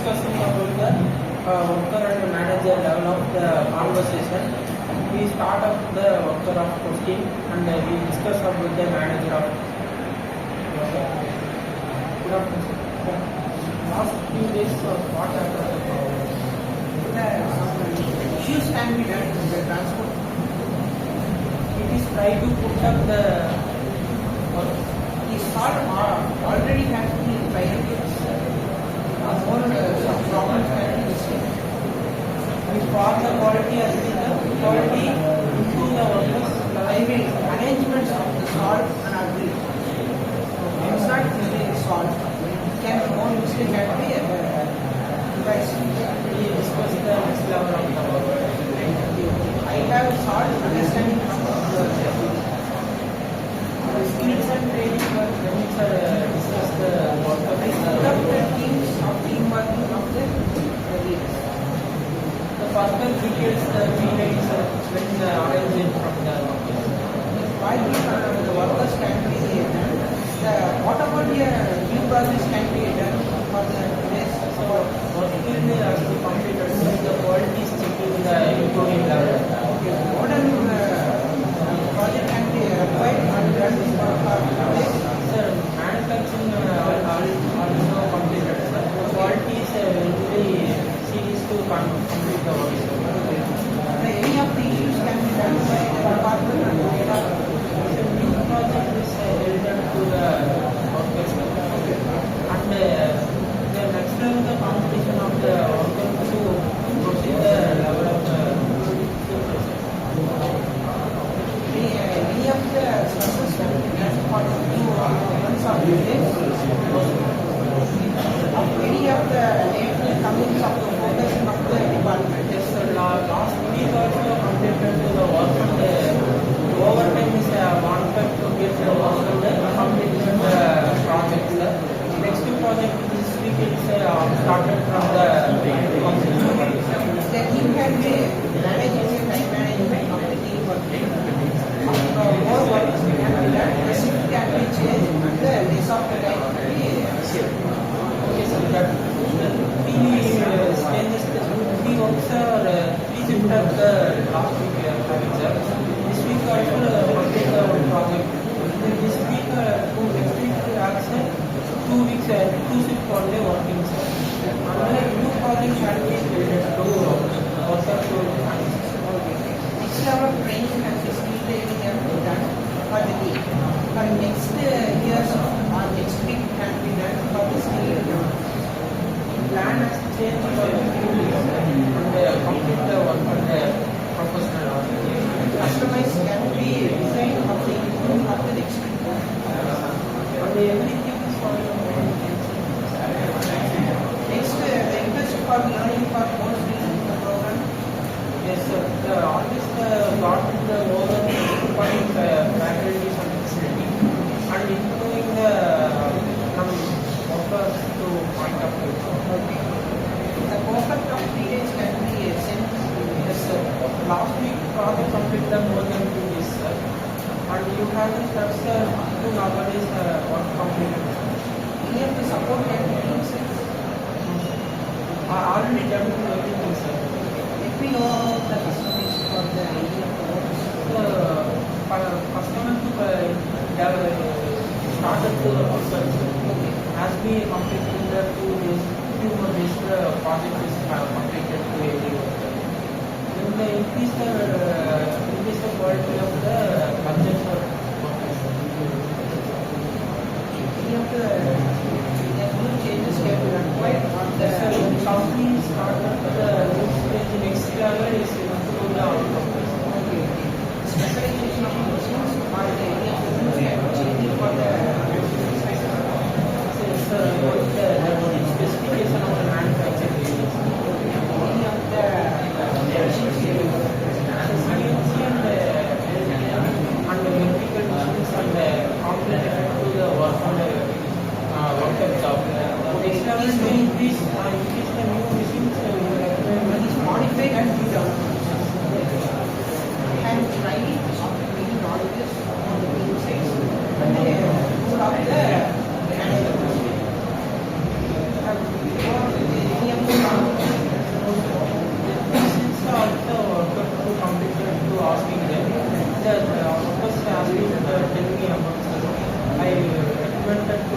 discussing about the worker and manager level of the conversation. We start up the worker of question and we discuss about the manager of. Good afternoon, sir. Last few days, what happened? Issues can be done in the transport. It is try to put up the. The sort already has been priorities. More some problems can be listed. We for the quality as well the quality into the workers. I will arrangements of the salt and agree. Inside the salt can more mistake can be device. We discuss the next level of the work. I have salt understanding from Skills and training work when it's discuss the work of I put up the teams of team working of the leaders. the further details the periods when the origin from the workers. Why the workers can be done? What about the new projects can be done for the days? So what will they have to complete the quality is checking the improving level. Modern project can be required and done for days. Sir, manufacturing also completed. Sir, quality is usually series to complete the work. Any of the issues can be done by the department and data. So new project is related to the workers. And the next level the competition of the workers to proceed the level of the Any of the success can be done for the new months of the days. Any of the late comings of the focusing of the department. yes, sir, last week also completed to the work on the overtime is wanted to get the work on the completed project. Sir. Next project this week is started from the The team can be managing the time management of the team working. More work can be done, the shift can be changed, and the days of the time can be saved. okay, sir, that changes the three works are three shift of the last week having, sir. This week also complete the one project. Then this week next week has 2 weeks two shift only working, sir. And new project shall be related to worker to Next level of training and skill training have been done for the team. For next years or next week can be done for the skill development. plan has changed for the few weeks and complete the work on the professional Customized can be designed of the improvement of the next week. and everything is for Next, the interest for learning for more skills in the program. yes, sir. All this got the overall important faculties and facility and improving the workers to point of view. The perfect of periods can be sent. Yes, sir. Last week project completed more than 2 days, sir. And you have the steps to nowadays work completed. Any of the support can be used. Are already done everything, sir. Let me know the customization for the any of the works. Customer to started to the process. As we completed in the 2 days, few more days, the project is completed to every worker. Then they increase the quality of the budget for workers. Any of the new changes can be required on the When company started the next level is to the outcome. specialization of machines or the any of the things can be changing for the Specification of the manufacturing areas. any of the machines CNC and electrical machines and complement effect to the work on the worker job. Next level is to increase the new machines. when it's modified and be done. Can try it after many knowledges on the new sites and the rule of the management. Any of amongst us. I recommended